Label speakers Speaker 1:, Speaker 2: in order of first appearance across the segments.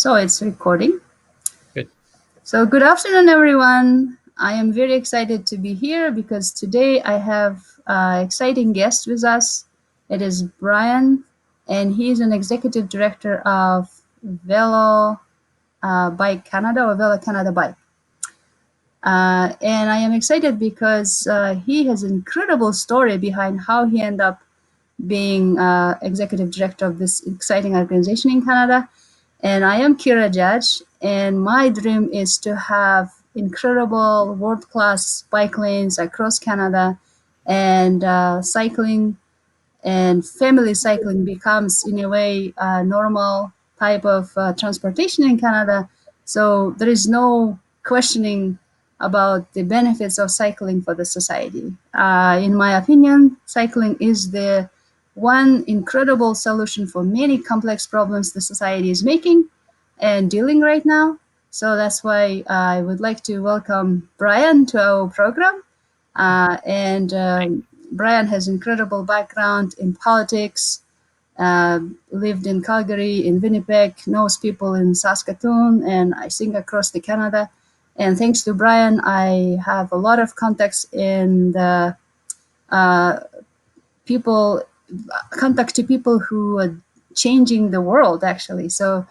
Speaker 1: So it's recording.
Speaker 2: Good.
Speaker 1: So good afternoon, everyone. I am very excited to be here because today I have an exciting guest with us. It is Brian, and he is an executive director of Velo Bike Canada or Velo Canada Bike. And I am excited because he has an incredible story behind how he ended up being executive director of this exciting organization in Canada. And I am Kira Judge, and my dream is to have incredible world-class bike lanes across Canada, and cycling and family cycling becomes, in a way, a normal type of transportation in Canada. So there is no questioning about the benefits of cycling for the society. In my opinion, cycling is the one incredible solution for many complex problems the society is making and dealing right now. So that's why I would like to welcome Brian to our program. And Brian has incredible background in politics, lived in Calgary, in Winnipeg, knows people in Saskatoon, and I think across the Canada. And thanks to Brian, I have a lot of contacts in the uh, people, contact to people who are changing the world, actually. So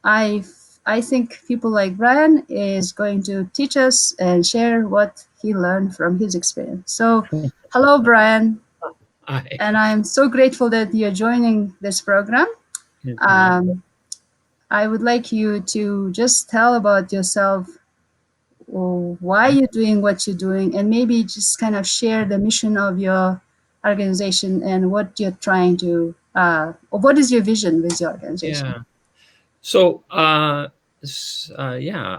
Speaker 1: I I think people like Brian is going to teach us and share what he learned from his experience. So, hello, Brian,
Speaker 2: Hi.
Speaker 1: and I'm so grateful that you're joining this program.
Speaker 2: It's my
Speaker 1: Um, I would like you to just tell about yourself, or why
Speaker 2: pleasure.
Speaker 1: you're doing what you're doing, and maybe just kind of share the mission of your organization and what you're trying to, or what is your vision with your organization.
Speaker 2: Yeah. So, yeah,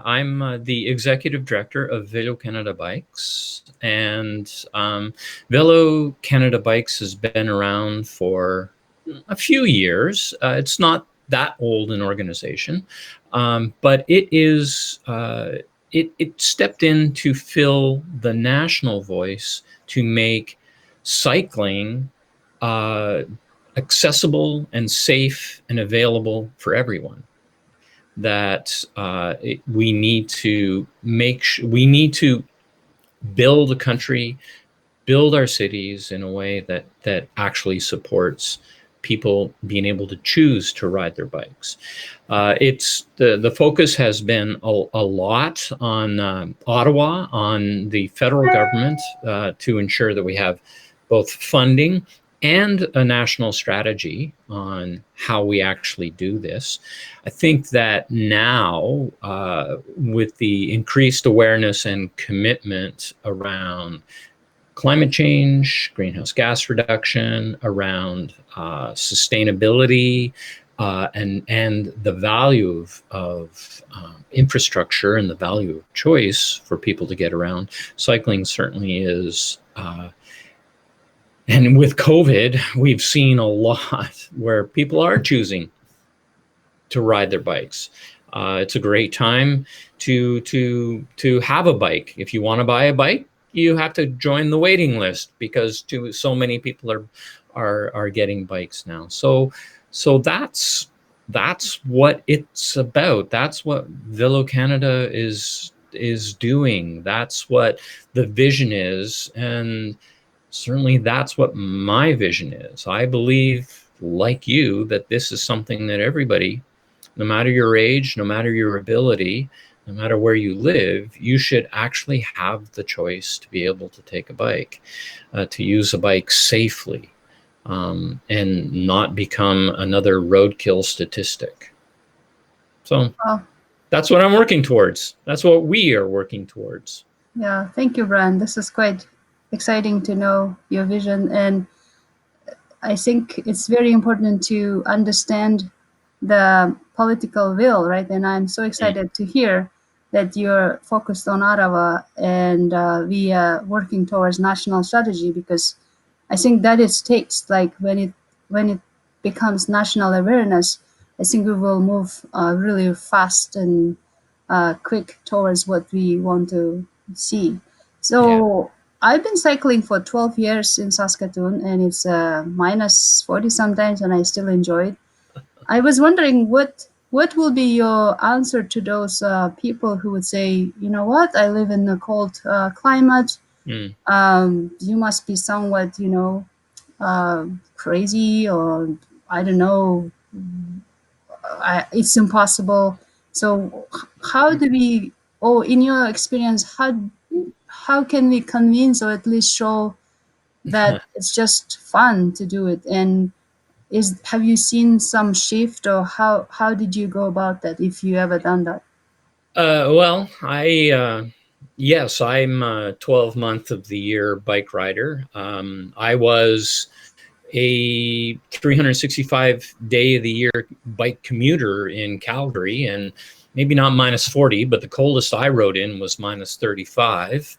Speaker 2: I'm the executive director of Velo Canada Bikes, and Velo Canada Bikes has been around for a few years. It's not that old an organization, but it stepped in to fill the national voice to make cycling uh, accessible and safe and available for everyone. That we need to we need to build a country, build our cities in a way that actually supports people being able to choose to ride their bikes. It's the focus has been a lot on Ottawa, on the federal government, to ensure that we have both funding and a national strategy on how we actually do this. I think that now, with the increased awareness and commitment around climate change, greenhouse gas reduction, around sustainability, and the value of infrastructure and the value of choice for people to get around. Cycling certainly is. And with COVID, we've seen a lot where people are choosing to ride their bikes. It's a great time to have a bike. If you want to buy a bike, you have to join the waiting list because so many people are getting bikes now. So that's what it's about. That's what Velo Canada is doing. That's what the vision is, and certainly that's what my vision is. I believe, like you, that this is something that everybody, no matter your age, no matter your ability, no matter where you live, you should actually have the choice to be able to take a bike, to use a bike safely, and not become another roadkill statistic. So
Speaker 1: Well,
Speaker 2: that's what I'm working towards. That's what we are working towards.
Speaker 1: yeah, thank you, Brian. This is quite exciting to know your vision. And I think it's very important to understand the political will, right? And I'm so
Speaker 2: Mm.
Speaker 1: excited to hear that you're focused on Ottawa, and we are working towards national strategy, because I think that it takes, like, when it becomes national awareness, I think we will move really fast and quick towards what we want to see.
Speaker 2: Yeah.
Speaker 1: So I've been cycling for 12 years in Saskatoon, and it's minus 40 sometimes, and I still enjoy it. I was wondering what will be your answer to those people who would say, you know what, I live in a cold climate.
Speaker 2: Mm.
Speaker 1: You must be somewhat, crazy, or I don't know, it's impossible. So how do we, or in your experience, how can we convince or at least show that it's just fun to do it? And have you seen some shift, or how did you go about that, if you ever done that?
Speaker 2: Well, yes, I'm a 12-month of the year bike rider. I was a 365 day of the year bike commuter in Calgary, and maybe not minus 40, but the coldest I rode in was minus 35.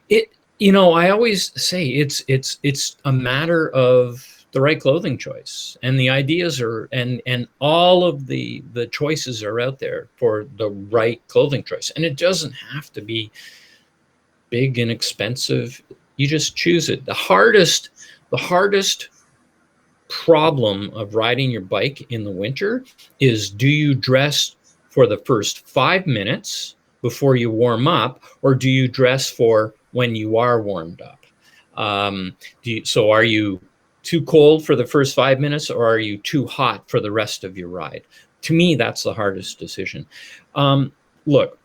Speaker 2: It, I always say it's a matter of the right clothing choice, and the ideas are, and all of the choices are out there for the right clothing choice, and it doesn't have to be big and expensive. You just choose it. The hardest problem of riding your bike in the winter is, do you dress for the first 5 minutes before you warm up, or do you dress for when you are warmed up? So are you too cold for the first 5 minutes, or are you too hot for the rest of your ride? To me, that's the hardest decision. Look,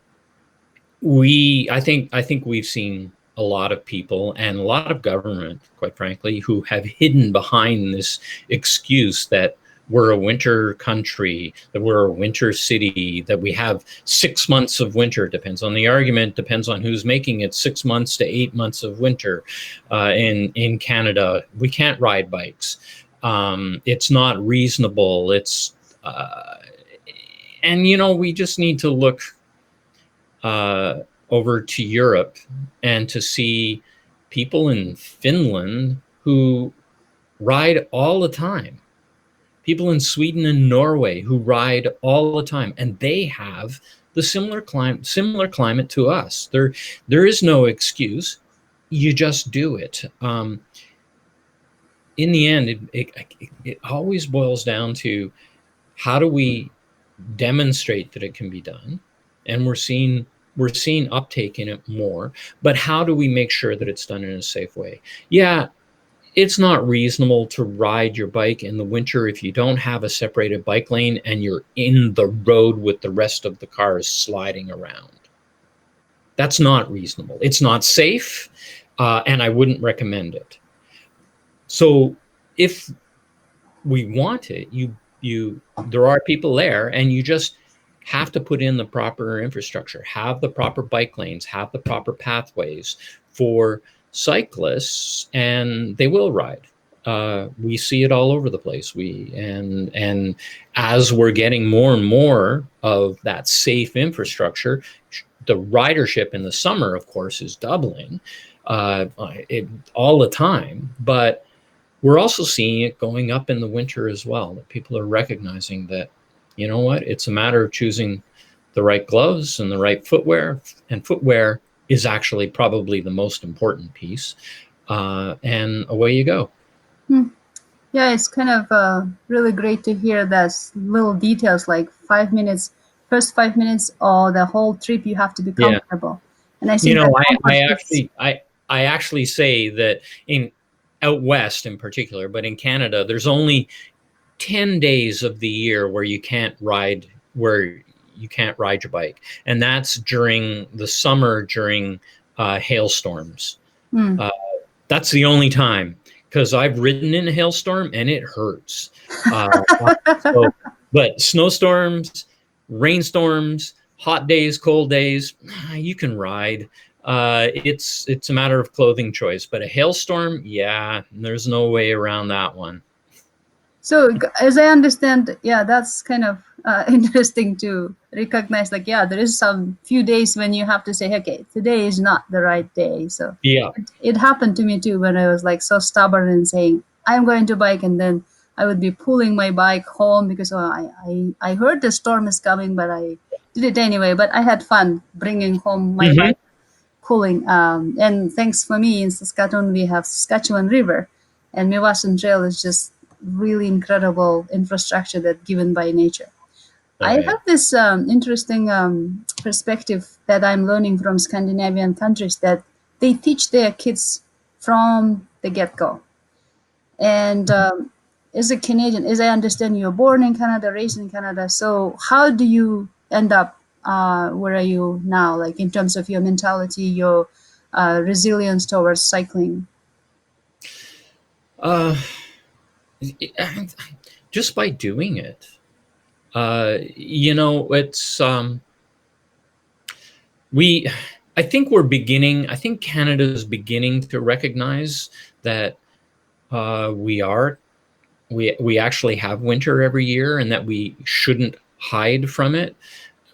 Speaker 2: I think we've seen a lot of people and a lot of government, quite frankly, who have hidden behind this excuse that we're a winter country, that we're a winter city, that we have 6 months of winter. Depends on the argument, depends on who's making it. 6 months to 8 months of winter in Canada. We can't ride bikes. It's not reasonable. And we just need to look uh, over to Europe and to see people in Finland who ride all the time, people in Sweden and Norway who ride all the time, and they have the similar climate to us. There is no excuse. You just do it. In the end, it always boils down to, how do we demonstrate that it can be done? And we're seeing uptake in it more, but how do we make sure that it's done in a safe way? Yeah, it's not reasonable to ride your bike in the winter if you don't have a separated bike lane and you're in the road with the rest of the cars sliding around. That's not reasonable. It's not safe, and I wouldn't recommend it. So if we want it, there are people there, and you just have to put in the proper infrastructure, have the proper bike lanes, have the proper pathways for cyclists, and they will ride. We see it all over the place. And as we're getting more and more of that safe infrastructure, the ridership in the summer, of course, is doubling all the time. But we're also seeing it going up in the winter as well, that people are recognizing that, you know what, it's a matter of choosing the right gloves and the right footwear, and footwear is actually probably the most important piece. And away you go.
Speaker 1: Hmm. Yeah, it's kind of really great to hear that little details, like 5 minutes, first 5 minutes, or the whole trip you have to be
Speaker 2: Yeah.
Speaker 1: comfortable. And I
Speaker 2: You
Speaker 1: think
Speaker 2: know,
Speaker 1: that
Speaker 2: I,
Speaker 1: comfort
Speaker 2: I
Speaker 1: is.
Speaker 2: actually, I actually say that in out west in particular, but in Canada, there's only 10 days of the year where you can't ride your bike, and that's during the summer, during hailstorms.
Speaker 1: Hmm.
Speaker 2: uh, that's the only time, because I've ridden in a hailstorm and it hurts. uh, so but snowstorms, rainstorms, hot days, cold days, you can ride. It's a matter of clothing choice, but a hailstorm, yeah, there's no way around that one.
Speaker 1: So, as I understand, yeah, that's kind of interesting to recognize. Like, yeah, there is some few days when you have to say, okay, today is not the right day. So,
Speaker 2: Yeah.
Speaker 1: it happened to me too, when I was like so stubborn and saying I'm going to bike, and then I would be pulling my bike home because, oh, I heard the storm is coming, but I did it anyway. But I had fun bringing home my
Speaker 2: Hmm.
Speaker 1: bike, pulling. And thanks for me, in Saskatchewan we have Saskatchewan River, and Mewasan Trail is just really incredible infrastructure that given by nature. I
Speaker 2: Right.
Speaker 1: have this interesting perspective that I'm learning from Scandinavian countries, that they teach their kids from the get-go. And as a Canadian, as I understand, you're born in Canada, raised in Canada. So how do you end up where are you now, like in terms of your mentality, your resilience towards cycling?
Speaker 2: Uh, just by doing it. It's we. I think we're beginning. I think Canada's beginning to recognize that we actually have winter every year, and that we shouldn't hide from it.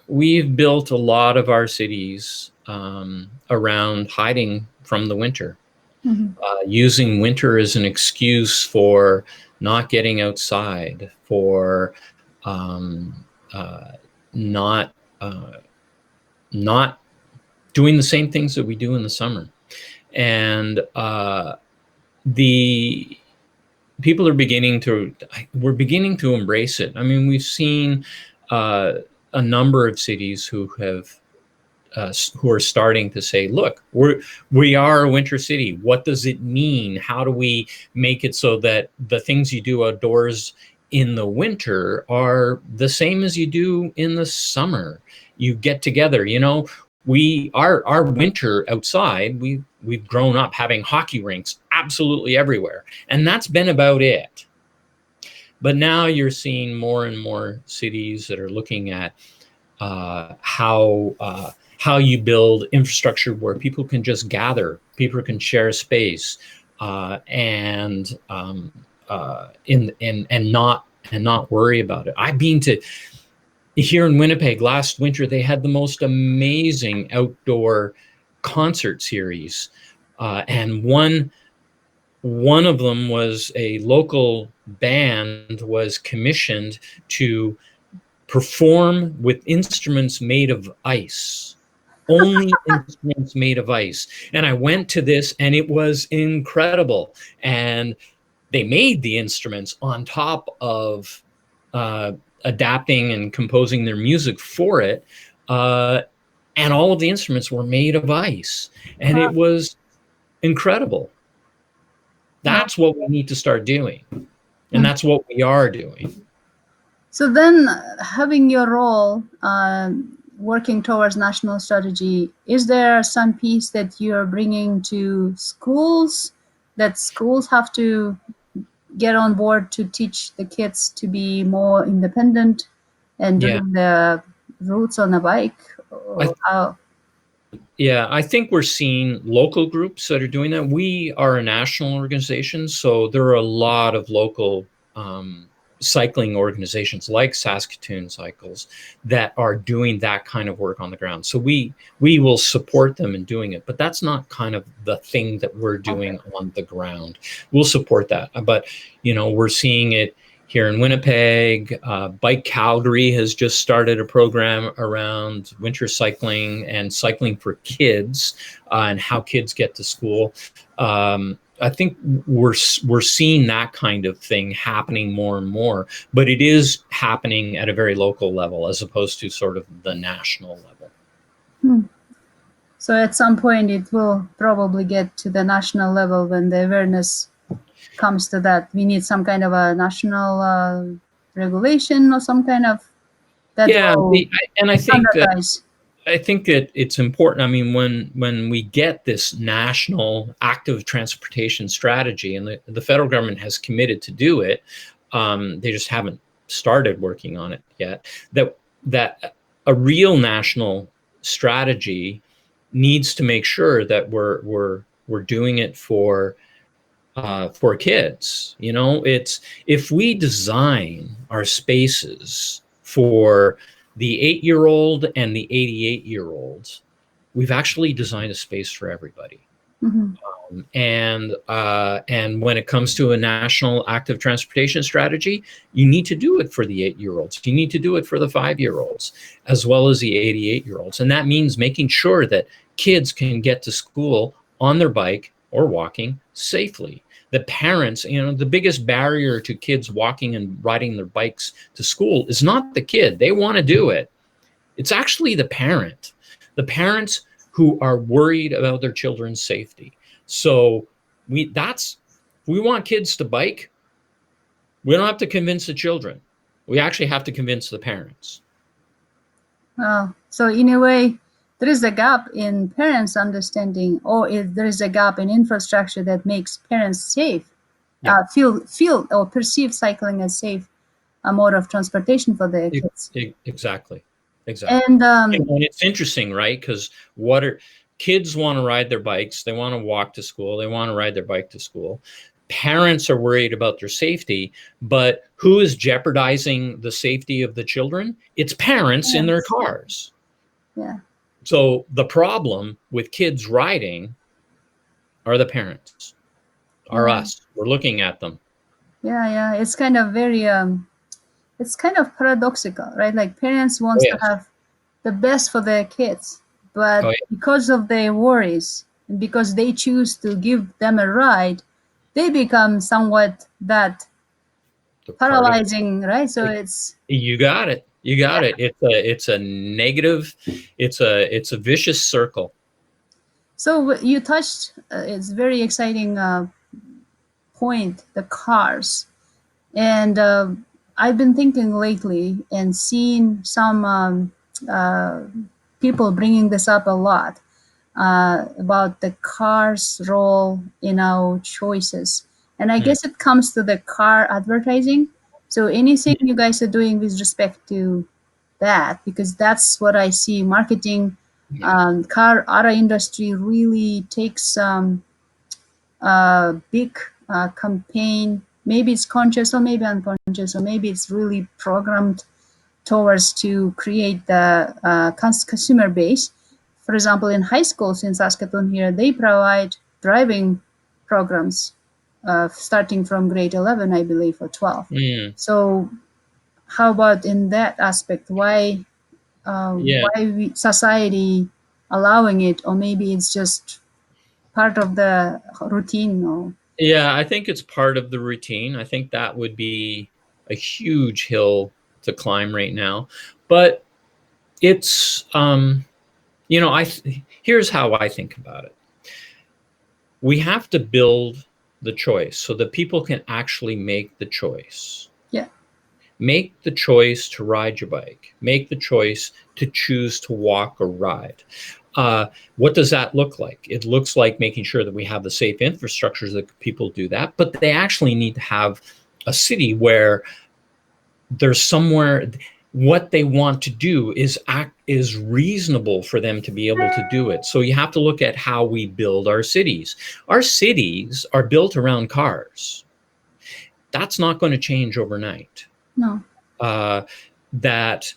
Speaker 2: We've built a lot of our cities around hiding from the winter,
Speaker 1: Mm-hmm.
Speaker 2: using winter as an excuse for not getting outside, for um, uh, not uh, not doing the same things that we do in the summer. And the people are we're beginning to embrace it. I mean, we've seen uh, a number of cities who are starting to say, look, we are a winter city. What does it mean? How do we make it so that the things you do outdoors in the winter are the same as you do in the summer? You get together, our winter outside, we've grown up having hockey rinks absolutely everywhere, and that's been about it. But now you're seeing more and more cities that are looking at uh, how uh, how you build infrastructure where people can just gather, people can share space, and not worry about it. I've been to here in Winnipeg last winter. They had the most amazing outdoor concert series, and one of them was a local band was commissioned to perform with instruments made of ice, only instruments made of ice. And I went to this, and it was incredible. And they made the instruments on top of uh, adapting and composing their music for it. Uh, and all of the instruments were made of ice. And
Speaker 1: Wow.
Speaker 2: it was incredible.
Speaker 1: Wow.
Speaker 2: That's what we need to start doing. And
Speaker 1: Mhm.
Speaker 2: that's what we are doing.
Speaker 1: So then, having your role working towards national strategy, is there some piece that you're bringing to schools, that schools have to get on board to teach the kids to be more independent and
Speaker 2: Yeah.
Speaker 1: doing the routes on a bike?
Speaker 2: I
Speaker 1: Or how?
Speaker 2: Yeah, I think we're seeing local groups that are doing that. We are a national organization, so there are a lot of local cycling organizations like Saskatoon Cycles that are doing that kind of work on the ground. So we will support them in doing it, but that's not kind of the thing that we're
Speaker 1: Okay.
Speaker 2: doing on the ground. We'll support that, but we're seeing it here in Winnipeg. Bike Calgary has just started a program around winter cycling and cycling for kids, and how kids get to school. I think we're seeing that kind of thing happening more and more, but it is happening at a very local level as opposed to sort of the national level.
Speaker 1: Hmm. So at some point, it will probably get to the national level when the awareness comes to that. We need some kind of a national regulation or some kind of that
Speaker 2: Yeah,
Speaker 1: will
Speaker 2: and
Speaker 1: standardize.
Speaker 2: I think that it's important. I mean, when we get this national active transportation strategy, and the federal government has committed to do it, they just haven't started working on it yet. That a real national strategy needs to make sure that we're doing it for kids. It's if we design our spaces for the 8-year old and the 88-year-olds, we've actually designed a space for everybody.
Speaker 1: Mhm.
Speaker 2: And when it comes to a national active transportation strategy, you need to do it for the 8-year-olds. You need to do it for the 5-year-olds, as well as the 88-year-olds. And that means making sure that kids can get to school on their bike or walking safely. The parents, the biggest barrier to kids walking and riding their bikes to school is not the kid. They want to do it. It's actually the parent. The parents who are worried about their children's safety. So we want kids to bike. We don't have to convince the children. We actually have to convince the parents.
Speaker 1: So in a way, there is a gap in parents' understanding, or if there is a gap in infrastructure that makes parents safe,
Speaker 2: Yeah.
Speaker 1: feel or perceive cycling as safe, a mode of transportation for their kids.
Speaker 2: Exactly.
Speaker 1: And
Speaker 2: And it's interesting, right? Because kids want to ride their bikes, they want to walk to school, they want to ride their bike to school. Parents are worried about their safety, but who is jeopardizing the safety of the children? It's parents in their cars.
Speaker 1: Yeah.
Speaker 2: So the problem with kids riding are the parents, are us. We're looking at them.
Speaker 1: Yeah. It's kind of very it's kind of paradoxical, right? Like parents
Speaker 2: Oh,
Speaker 1: wants to
Speaker 2: yes.
Speaker 1: have the best for their kids, but
Speaker 2: Oh, yeah.
Speaker 1: because of their worries and because they choose to give them a ride, they become somewhat that paralyzing, right? So it's
Speaker 2: You got it. You got it. It's a negative. It's a vicious circle.
Speaker 1: so you touched it's very exciting point, the cars. And I've been thinking lately and seen some uh, people bringing this up a lot about the car's role in our choices. And I
Speaker 2: Hmm.
Speaker 1: guess it comes to the car advertising. So anything you guys are doing with respect to that, because that's what I see marketing,
Speaker 2: Yeah.
Speaker 1: car auto industry really takes big campaign. Maybe it's conscious or maybe unconscious or maybe it's really programmed towards to create the consumer base. For example, in high schools in Saskatoon here, they provide driving programs starting from grade 11, I believe, or 12.
Speaker 2: Mm.
Speaker 1: So how about in that aspect?
Speaker 2: Yeah.
Speaker 1: Society allowing it, or maybe it's just part of the routine? Or
Speaker 2: Yeah, I think it's part of the routine. I think that would be a huge hill to climb right now. But it's here's how I think about it. We have to build the choice so that people can actually make the choice.
Speaker 1: yeah,
Speaker 2: Make the choice to ride your bike. Make the choice to choose to walk or ride. What does that look like? It looks like making sure that we have the safe infrastructures that people do that, but they actually need to have a city where there's somewhere what they want to do is reasonable for them to be able to do it. So you have to look at how we build our cities. Our cities are built around cars. That's not going to change overnight.
Speaker 1: no,
Speaker 2: That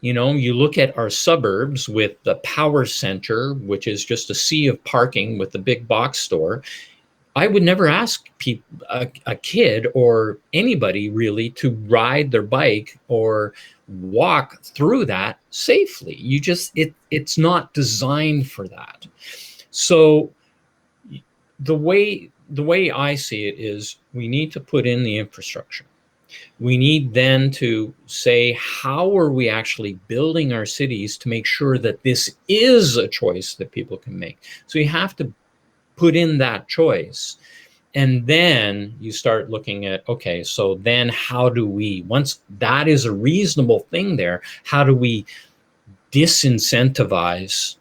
Speaker 2: you look at our suburbs with the power center, which is just a sea of parking with the big box store. I would never ask a kid or anybody really to ride their bike or walk through that safely. It's not designed for that. So the way I see it is we need to put in the infrastructure. We need then to say, how are we actually building our cities to make sure that this is a choice that people can make? So you have to put in that choice. And then you start looking at, okay, so then how do we, once that is a reasonable thing there, how do we disincentivize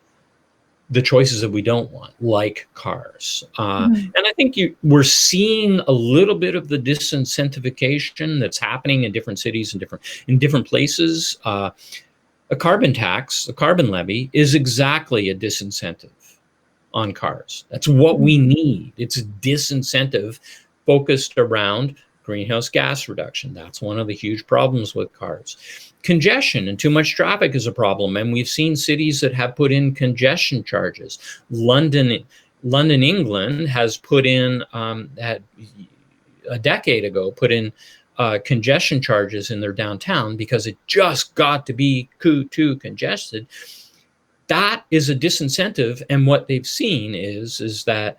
Speaker 2: the choices that we don't want, like cars? And I think we're seeing a little bit of the disincentivization that's happening in different cities and different places. A carbon tax, a carbon levy, is exactly a disincentive on cars. That's what we need. It's a disincentive focused around greenhouse gas reduction. That's one of the huge problems with cars. Congestion and too much traffic is a problem, and we've seen cities that have put in congestion charges. London, England has put in had a decade ago put in congestion charges in their downtown because it just got to be too congested. That is a disincentive, and what they've seen is that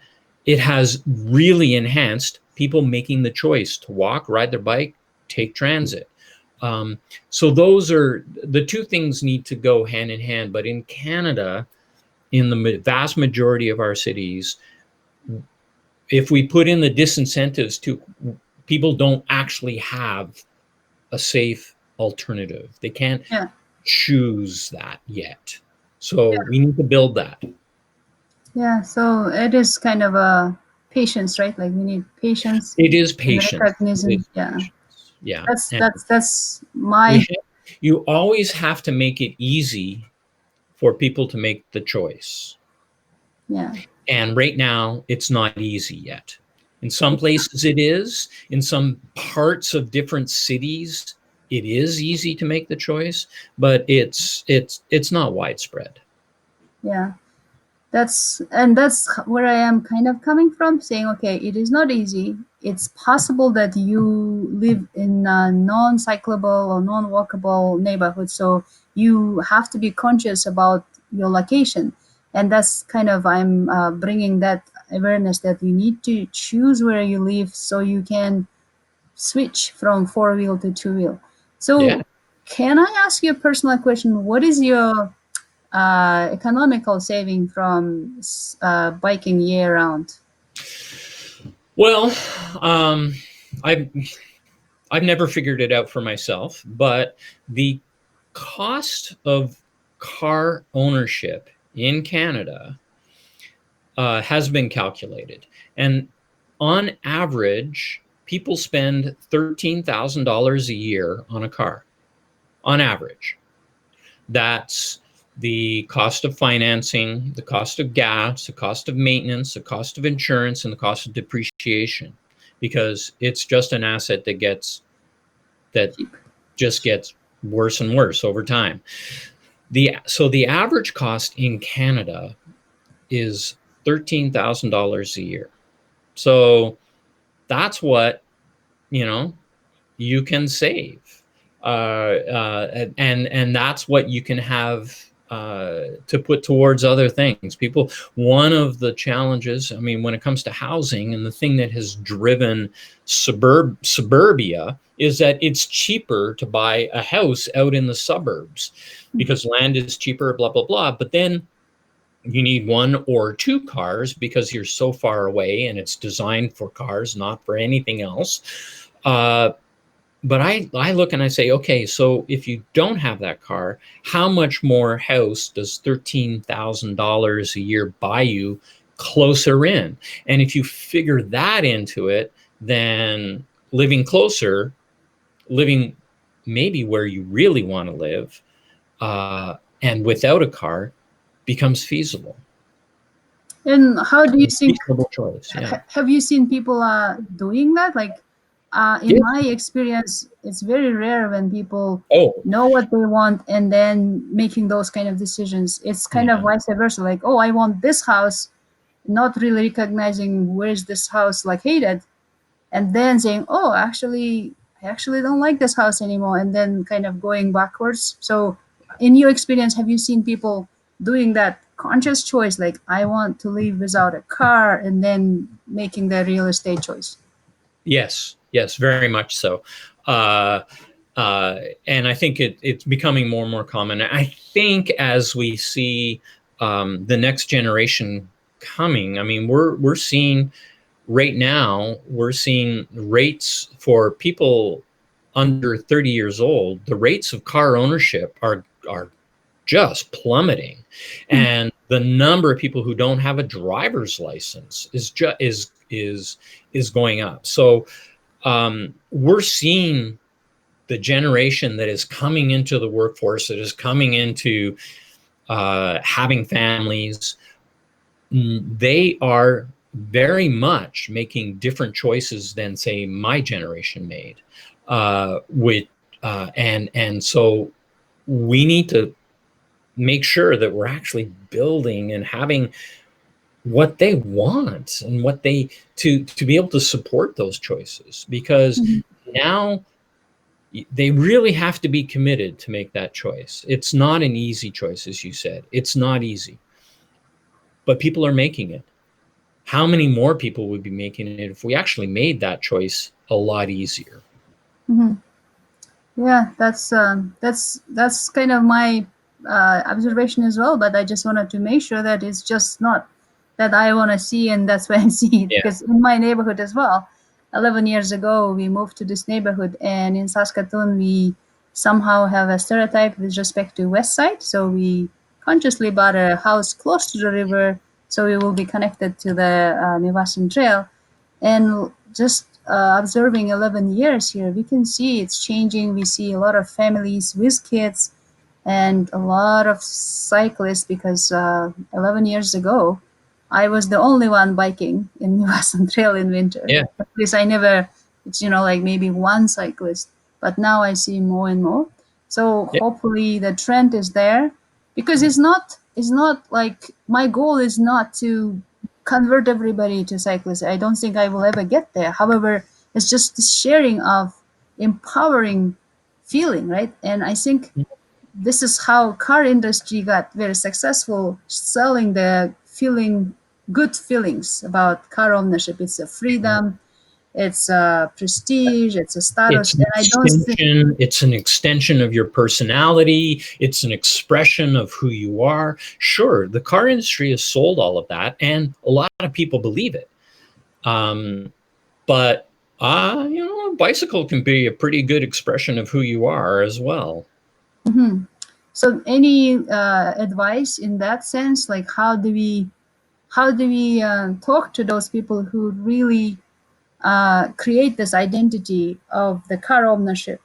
Speaker 2: it has really enhanced people making the choice to walk, ride their bike, take transit. So those are the two things need to go hand in hand. But in Canada, in the vast majority of our cities, if we put in the disincentives to, people don't actually have a safe alternative. They can't
Speaker 1: Yeah.
Speaker 2: choose that yet. So we need to build that.
Speaker 1: Yeah. So it is kind of a patience, right? Like we need patience
Speaker 2: It is
Speaker 1: and
Speaker 2: patience. It
Speaker 1: recognition.
Speaker 2: is
Speaker 1: Yeah.
Speaker 2: patience. Yeah.
Speaker 1: That's
Speaker 2: And
Speaker 1: that's that's
Speaker 2: we
Speaker 1: my
Speaker 2: you always have to make it easy for people to make the choice.
Speaker 1: yeah.
Speaker 2: And right now, it's not easy yet. In some places, it is. In some parts of different cities, it is easy to make the choice, but it's not widespread.
Speaker 1: Yeah. That's where I am kind of coming from, saying, okay, it is not easy. It's possible that you live in a non-cyclable or non-walkable neighborhood, so you have to be conscious about your location, and that's kind of I'm bringing that awareness that you need to choose where you live so you can switch from four-wheel to two-wheel.
Speaker 2: Yeah.
Speaker 1: So, can I ask you a personal question? What is your economical saving from biking year round?
Speaker 2: Well, um, I've I've never figured it out for myself, but the cost of car ownership in Canada has been calculated. And on average, people spend $13,000 a year on a car. On average, that's the cost of financing, the cost of gas, the cost of maintenance, the cost of insurance, and the cost of depreciation, because it's just an asset that
Speaker 1: Cheap.
Speaker 2: just gets worse and worse over time. The average cost in Canada is $13,000 a year. So that's what, you know, you can save. And that's what you can have to put towards other things. People, one of the challenges, I mean, when it comes to housing, and the thing that has driven suburbia is that it's cheaper to buy a house out in the suburbs because land is cheaper, blah, blah, blah. But then you need one or two cars because you're so far away, and it's designed for cars, not for anything else. But I look and I say, okay, so if you don't have that car, how much more house does $13,000 a year buy you closer in? And if you figure that into it, then living closer, living maybe where you really want to live, and without a car becomes feasible.
Speaker 1: And how do you think?
Speaker 2: Reasonable choice. Yeah.
Speaker 1: Have you seen people doing that? Like, in
Speaker 2: Yeah.
Speaker 1: my experience, it's very rare when people
Speaker 2: Oh,
Speaker 1: know what they want and then making those kind of decisions. It's kind of
Speaker 2: yeah.
Speaker 1: vice versa. Like, oh, I want this house, not really recognizing where's this house located, and then saying, oh, actually, I actually don't like this house anymore, and then kind of going backwards. So in your experience, have you seen people doing that conscious choice, like I want to live without a car, and then making the real estate choice?
Speaker 2: Yes. Yes. Very much so. Uh, and I think it's becoming more and more common. I think as we see the next generation coming, I mean, we're seeing right now, we're seeing rates for people under 30 years old. The rates of car ownership are just plummeting,
Speaker 1: Hmm.
Speaker 2: and the number of people who don't have a driver's license is going up. So we're seeing the generation that is coming into the workforce, that is coming into having families, they are very much making different choices than, say, my generation made. With and so we need to make sure that we're actually building and having what they want and what they to be able to support those choices, because
Speaker 1: Mhm.
Speaker 2: now they really have to be committed to make that choice. It's not an easy choice, as you said. It's not easy, but people are making it. how many more people would be making it if we actually made that choice a lot easier?
Speaker 1: Hmm. Yeah, that's kind of my observation as well. But I just wanted to make sure that it's just not that I want to see, and that's why I see it.
Speaker 2: Yeah.
Speaker 1: Because in my neighborhood as well, 11 years ago, we moved to this neighborhood, and in Saskatoon, we somehow have a stereotype with respect to West Side. So we consciously bought a house close to the river, so we will be connected to the Nevasan Trail. And just observing 11 years here, we can see it's changing. We see a lot of families with kids and a lot of cyclists because 11 years ago, I was the only one biking in Nevasan Trail in winter.
Speaker 2: Yeah.
Speaker 1: At least I never, it's, like maybe one cyclist, but now I see more and more. So
Speaker 2: Yeah.
Speaker 1: hopefully the trend is there because it's not like my goal is not to convert everybody to cyclists. I don't think I will ever get there. However, it's just the sharing of empowering feeling, right? And I think this is how car industry got very successful, selling the feeling good feelings about car ownership. It's a freedom, it's a prestige, it's a status, and I don't think.
Speaker 2: It's an extension of your personality. It's an expression of who you are. Sure, the car industry has sold all of that, and a lot of people believe it. But a bicycle can be a pretty good expression of who you are as well.
Speaker 1: Mhm. So, any advice in that sense? Like, how do we talk to those people who really create this identity of the car ownership,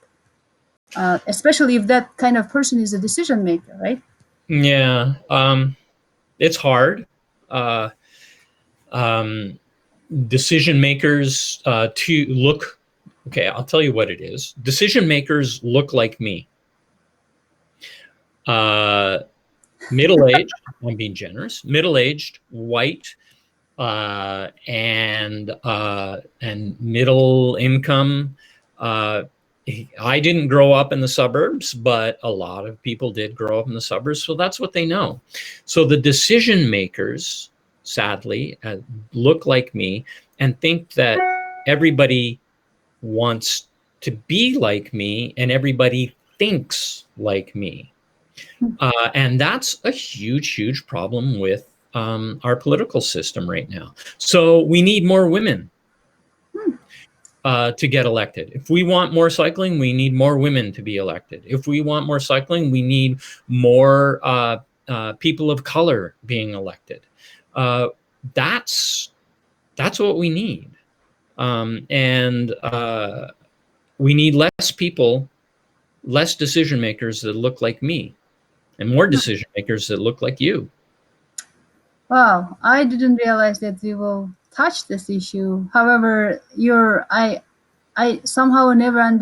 Speaker 1: especially if that kind of person is a decision maker, right?
Speaker 2: Yeah, it's hard. Uh, um, Decision makers to look. Okay, I'll tell you what it is. Decision makers look like me. Uh, Middle aged. I'm being generous. Middle aged, white, and middle income. Uh, I didn't grow up in the suburbs, but a lot of people did grow up in the suburbs, so that's what they know. So the decision makers, sadly, look like me and think that everybody wants to be like me and everybody thinks like me. And that's a huge, huge problem with our political system right now. So we need more women to get elected. If we want more cycling, we need more women to be elected. If we want more cycling, we need more people of color being elected. Uh, that's what we need, and we need less people, less decision makers that look like me, and more decision makers that look like you.
Speaker 1: Wow, I didn't realize that we will touch this issue. However, I somehow never at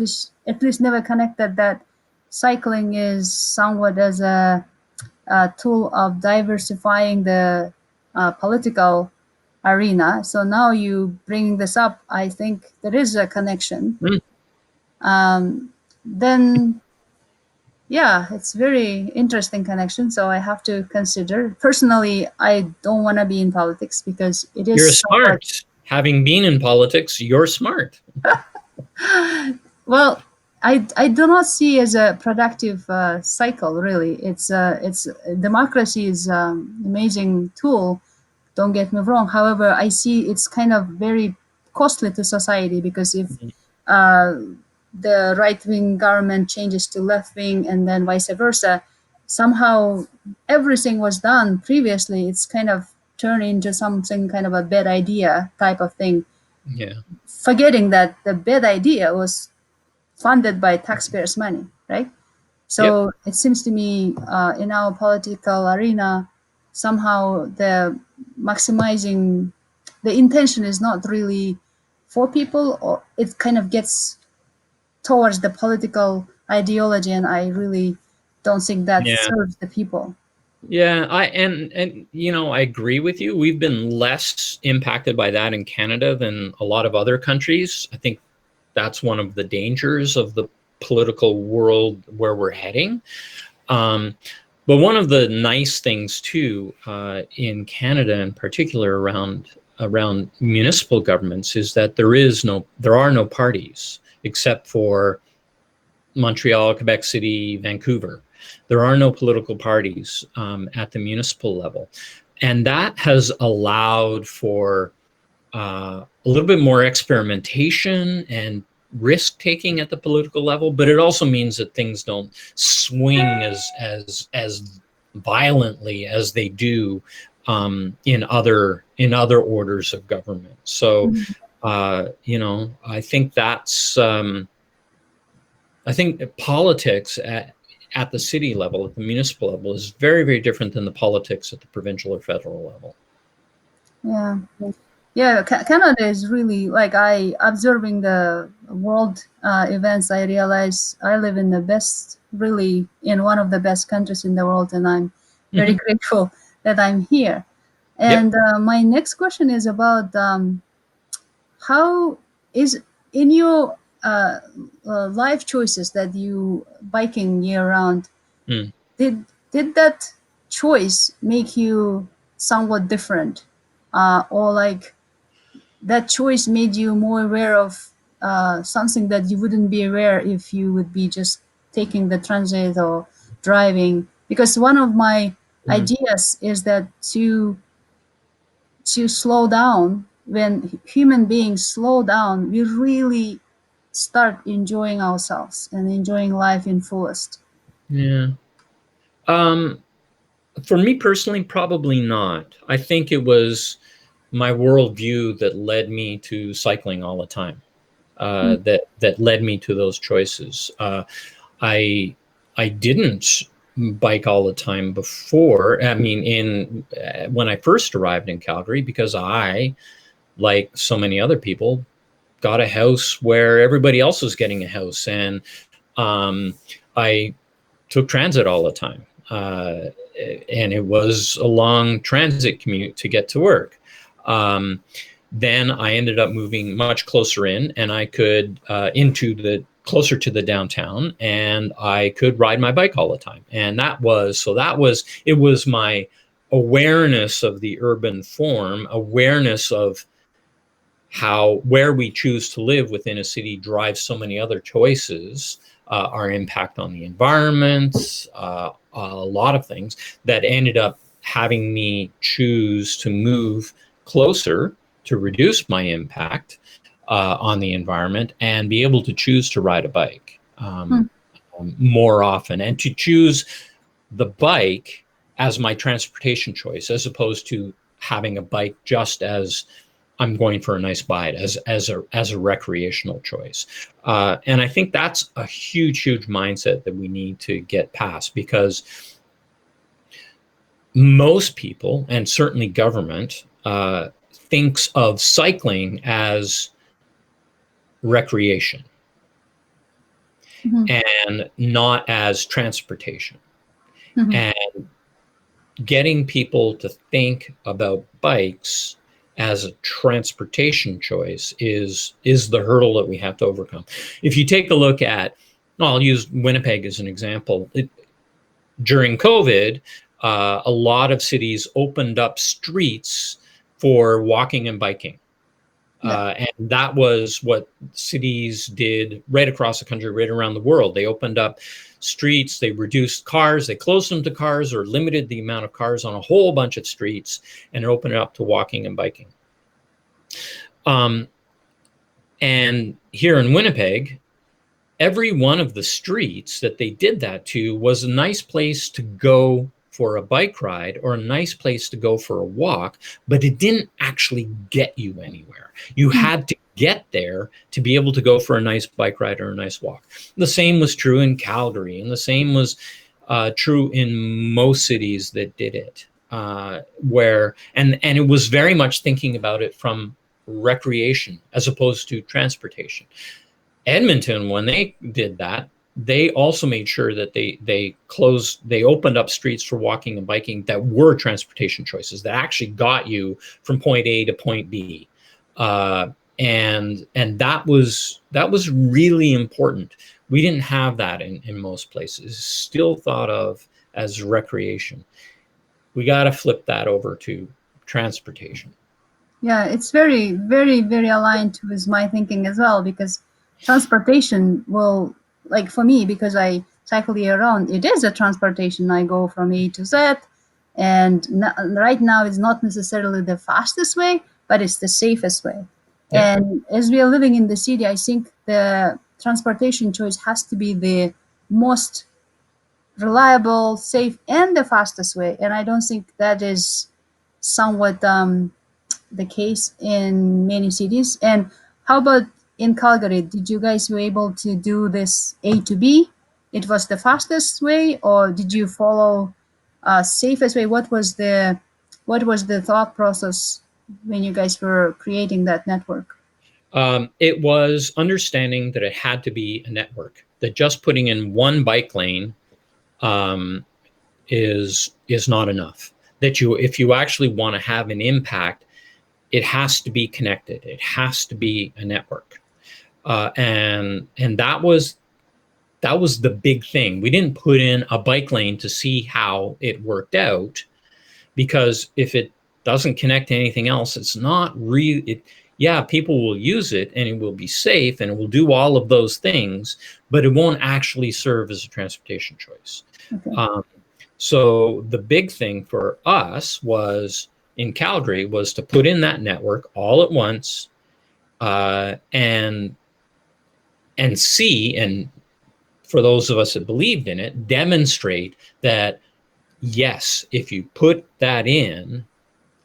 Speaker 1: least never connected that cycling is somewhat as a tool of diversifying the political arena. So now you bringing this up, I think there is a connection.
Speaker 2: Mm.
Speaker 1: Then yeah, it's very interesting connection. So I have to consider. Personally, I don't want to be in politics because it is
Speaker 2: You're
Speaker 1: somewhat.
Speaker 2: smart. Having been in politics, you're smart.
Speaker 1: Well, I do not see as a productive cycle. Really, it's democracy is amazing tool. Don't get me wrong. However, I see it's kind of very costly to society because if uh, the right wing government changes to left wing and then vice versa, somehow everything was done previously. It's kind of turned into something kind of a bad idea type of thing,
Speaker 2: Yeah.
Speaker 1: forgetting that the bad idea was funded by taxpayers' money, right?
Speaker 2: Yep.
Speaker 1: So it seems to me in our political arena, somehow the maximizing the intention is not really for people, or it kind of gets towards the political ideology, and I really don't think that
Speaker 2: Yeah.
Speaker 1: serves the people.
Speaker 2: Yeah. I agree with you. We've been less impacted by that in Canada than a lot of other countries. I think that's one of the dangers of the political world where we're heading. Um, but one of the nice things too in Canada, in particular, around around municipal governments is that there are no parties except for Montreal, Quebec City, Vancouver. There are no political parties at the municipal level. And that has allowed for a little bit more experimentation and risk taking at the political level, but it also means that things don't swing as violently as they do in other orders of government. So, I think that's I think politics at the city level, at the municipal level, is very, very different than the politics at the provincial or federal level.
Speaker 1: Yeah. Yeah, Canada is really like I observing the world events. I realize I live in the best, really in one of the best countries in the world, and I'm very
Speaker 2: Mm-hmm.
Speaker 1: grateful that I'm here.
Speaker 2: Yep.
Speaker 1: And my next question is about how is in your life choices that you biking year round.
Speaker 2: Mm.
Speaker 1: Did that choice make you somewhat different, or like that choice made you more aware of something that you wouldn't be aware if you would be just taking the transit or driving? Because one of my
Speaker 2: Mm.
Speaker 1: ideas is that to slow down, when human beings slow down, we really start enjoying ourselves and enjoying life in fullest.
Speaker 2: Yeah. Um, for me personally, probably not. I think it was my worldview that led me to cycling all the time. That led me to those choices. I I didn't bike all the time before. I mean, in when I first arrived in Calgary, because I, like so many other people, got a house where everybody else was getting a house, and um, I took transit all the time. And it was a long transit commute to get to work. Um, then I ended up moving much closer in, and I could into the closer to the downtown, and I could ride my bike all the time. And it was my awareness of the urban form, awareness of how where we choose to live within a city drives so many other choices, our impact on the environment, a lot of things that ended up having me choose to move closer to reduce my impact on the environment and be able to choose to ride a bike more often, and to choose the bike as my transportation choice as opposed to having a bike just as I'm going for a nice bite as a recreational choice. And I think that's a huge mindset that we need to get past, because most people, and certainly government, thinks of cycling as recreation
Speaker 1: Mhm.
Speaker 2: and not as transportation.
Speaker 1: Mhm.
Speaker 2: And getting people to think about bikes as a transportation choice is the hurdle that we have to overcome. If you take a look at, I'll use Winnipeg as an example. During COVID, a lot of cities opened up streets for walking and biking.
Speaker 1: Yeah.
Speaker 2: And that was what cities did right across the country, right around the world. They opened up streets, they reduced cars, they closed them to cars or limited the amount of cars on a whole bunch of streets and opened it up to walking and biking. And here in Winnipeg, every one of the streets that they did that to was a nice place to go for a bike ride or a nice place to go for a walk, but it didn't actually get you anywhere. You had to get there to be able to go for a nice bike ride or a nice walk. The same was true in Calgary, and the same was true in most cities that did it. And it was very much thinking about it from recreation as opposed to transportation. Edmonton, when they did that, they also made sure that they opened up streets for walking and biking that were transportation choices that actually got you from point A to point B, and that was really important. We didn't have that in most places. Still thought of as recreation. We got to flip that over to transportation.
Speaker 1: Yeah, it's very, very, very aligned with my thinking as well, because transportation will, like for me, because I cycle year round, it is a transportation. I go from A to Z, and right now it's not necessarily the fastest way, but it's the safest way.
Speaker 2: Yeah.
Speaker 1: And as we are living in the city, I think the transportation choice has to be the most reliable, safe, and the fastest way. And I don't think that is somewhat the case in many cities. And how about in Calgary? Did you guys were able to do this A to B? It was the fastest way, or did you follow safest way? What was the thought process when you guys were creating that network?
Speaker 2: It was understanding that it had to be a network, that just putting in one bike lane um, is not enough. That you, if you actually want to have an impact, it has to be connected. It has to be a network, and that was the big thing. We didn't put in a bike lane to see how it worked out, because if it doesn't connect to anything else, it's not real. Yeah, people will use it and it will be safe and it will do all of those things, but it won't actually serve as a transportation choice.
Speaker 1: Okay.
Speaker 2: Um, so the big thing for us was in Calgary was to put in that network all at once, and see, and for those of us that believed in it, demonstrate that yes, if you put that in,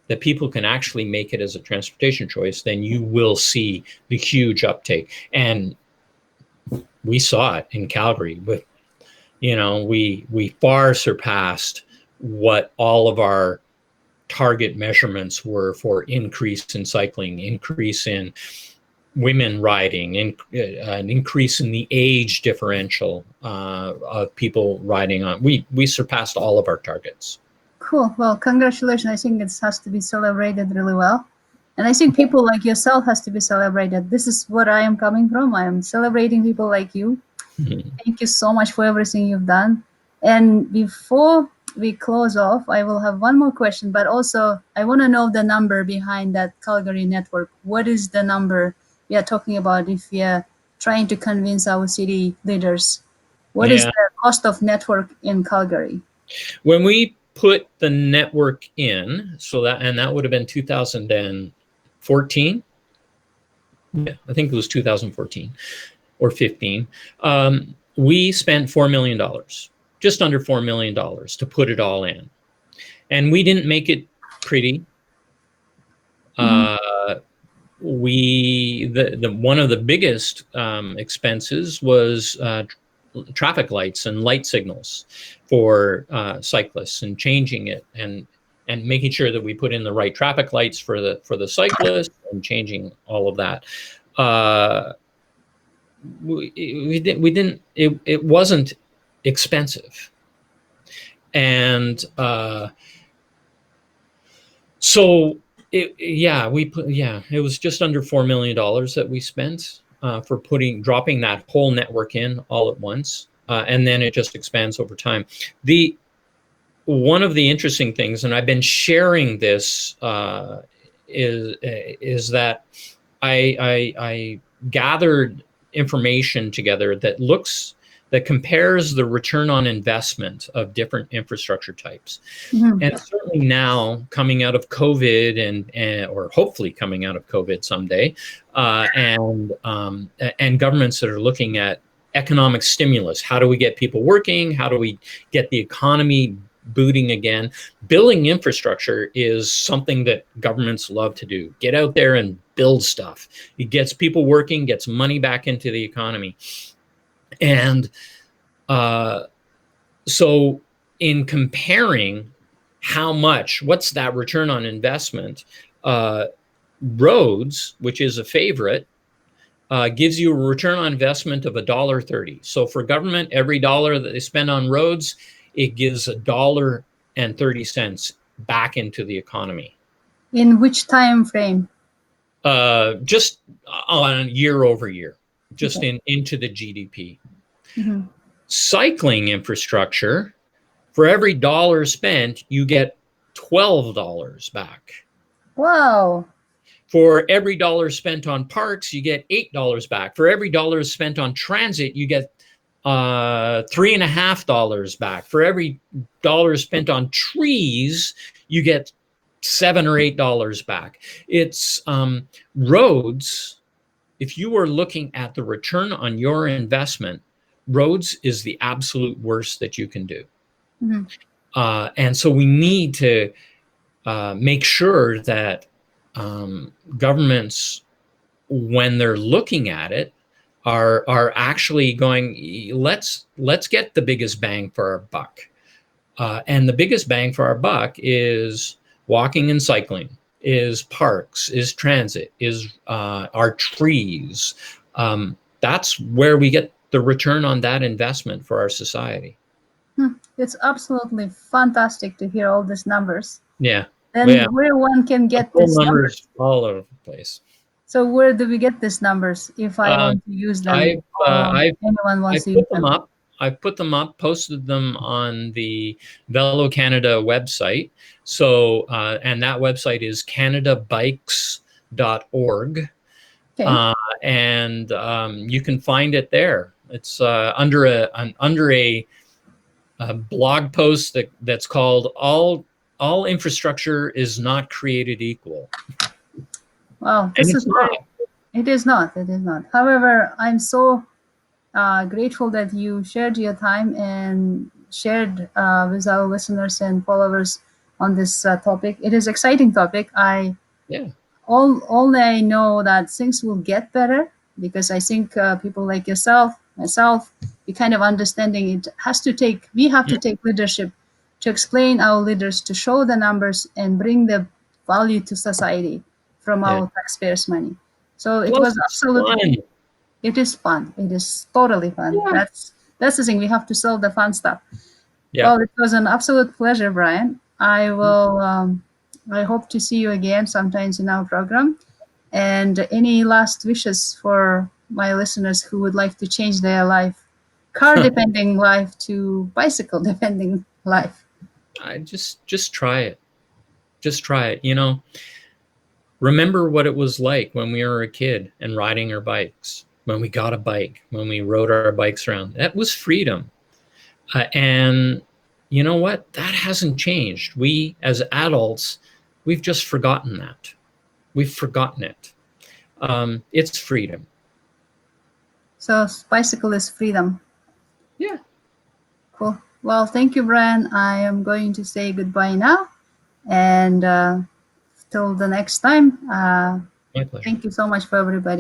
Speaker 2: that people can actually make it as a transportation choice, then you will see the huge uptake. And we saw it in Calgary. With, we far surpassed what all of our target measurements were for increase in cycling, increase in women riding, an increase in the age differential of people riding on. We surpassed all of our targets.
Speaker 1: Cool. Well, congratulations. I think it has to be celebrated really well. And I think people like yourself has to be celebrated. This is what I am coming from. I am celebrating people like you.
Speaker 2: Mhm.
Speaker 1: Thank you so much for everything you've done. And before we close off, I will have one more question, but also I want to know the number behind that Calgary network. What is the number we are talking about if we are trying to convince our city leaders? What is
Speaker 2: Yeah.
Speaker 1: the cost of network in Calgary?
Speaker 2: When we put the network in, that would have been 2014. Yeah, I think it was 2014 or 15. We spent $4 million, just under $4 million, to put it all in, and we didn't make it pretty.
Speaker 1: Mhm.
Speaker 2: Uh, we the one of the biggest expenses was traffic lights and light signals for cyclists, and changing it, and making sure that we put in the right traffic lights for the cyclists, and changing all of that. Uh, we didn't it wasn't expensive, and so it was just under $4 million that we spent for dropping that whole network in all at once, and then it just expands over time. The One of the interesting things, and I've been sharing this, is that I gathered information together that compares the return on investment of different infrastructure types.
Speaker 1: Mhm.
Speaker 2: And certainly now, coming out of COVID, or hopefully coming out of COVID someday, and governments that are looking at economic stimulus. How do we get people working? How do we get the economy booting again? Building infrastructure is something that governments love to do. Get out there and build stuff. It gets people working, gets money back into the economy. And uh, so in comparing what's that return on investment, uh, roads, which is a favorite, gives you a return on investment of $1.30. So for government, every dollar that they spend on roads, it gives $1.30 back into the economy.
Speaker 1: In which time frame?
Speaker 2: Just on year over year, just
Speaker 1: Okay.
Speaker 2: into the GDP.
Speaker 1: Mhm.
Speaker 2: Cycling infrastructure, for every dollar spent, you get $12 back.
Speaker 1: Wow.
Speaker 2: For every dollar spent on parks, you get $8 back. For every dollar spent on transit, you get $3.50 back. For every dollar spent on trees, you get $7 or $8 back. It's roads. If you are looking at the return on your investment, roads is the absolute worst that you can do.
Speaker 1: Mm-hmm.
Speaker 2: And so we need to make sure that governments, when they're looking at it, are actually going, let's get the biggest bang for our buck. And the biggest bang for our buck is walking and cycling, is parks, is transit, is our trees. That's where we get the return on that investment for our society.
Speaker 1: It's absolutely fantastic to hear all these numbers.
Speaker 2: Yeah.
Speaker 1: And
Speaker 2: Yeah.
Speaker 1: where one can get
Speaker 2: Full
Speaker 1: these numbers.
Speaker 2: numbers all over the place.
Speaker 1: So where do we get these numbers if I want to use them, or anyone
Speaker 2: I
Speaker 1: wants to use
Speaker 2: put them
Speaker 1: them?
Speaker 2: up. I put them up, posted them on the Velo Canada website. So, and that website is canadabikes.org.
Speaker 1: Okay.
Speaker 2: And you can find it there. It's under a blog post that's called "All Infrastructure is Not Created Equal,"
Speaker 1: Wow,
Speaker 2: and
Speaker 1: this is
Speaker 2: it's not.
Speaker 1: very. It is not. It is not. However, I'm so grateful that you shared your time and shared with our listeners and followers on this topic. It is exciting topic.
Speaker 2: Yeah.
Speaker 1: Only I know that things will get better because I think people like yourself, myself, we kind of understanding it has to take. We have to take leadership to explain our leaders to show the numbers and bring the value to society from
Speaker 2: Yeah.
Speaker 1: our taxpayers' money. So it
Speaker 2: Plus,
Speaker 1: was
Speaker 2: it's
Speaker 1: absolutely.
Speaker 2: fun.
Speaker 1: It is fun. It is totally fun.
Speaker 2: Yeah.
Speaker 1: That's the thing. We have to sell the fun stuff.
Speaker 2: Yeah.
Speaker 1: Well, it was an absolute pleasure, Brian. I will. I hope to see you again sometimes in our program. And any last wishes for my listeners who would like to change their life, car depending life to bicycle depending life?
Speaker 2: I just try it. Just try it. Remember what it was like when we were a kid and riding our bikes. When we got a bike, when we rode our bikes around, that was freedom. And you know what? That hasn't changed. We, as adults, we've just forgotten that. We've forgotten it. It's freedom.
Speaker 1: So bicycle is freedom.
Speaker 2: Yeah.
Speaker 1: Cool. Well, thank you, Brian. I am going to say goodbye now, and till the next time.
Speaker 2: My pleasure.
Speaker 1: Thank you so much for everybody.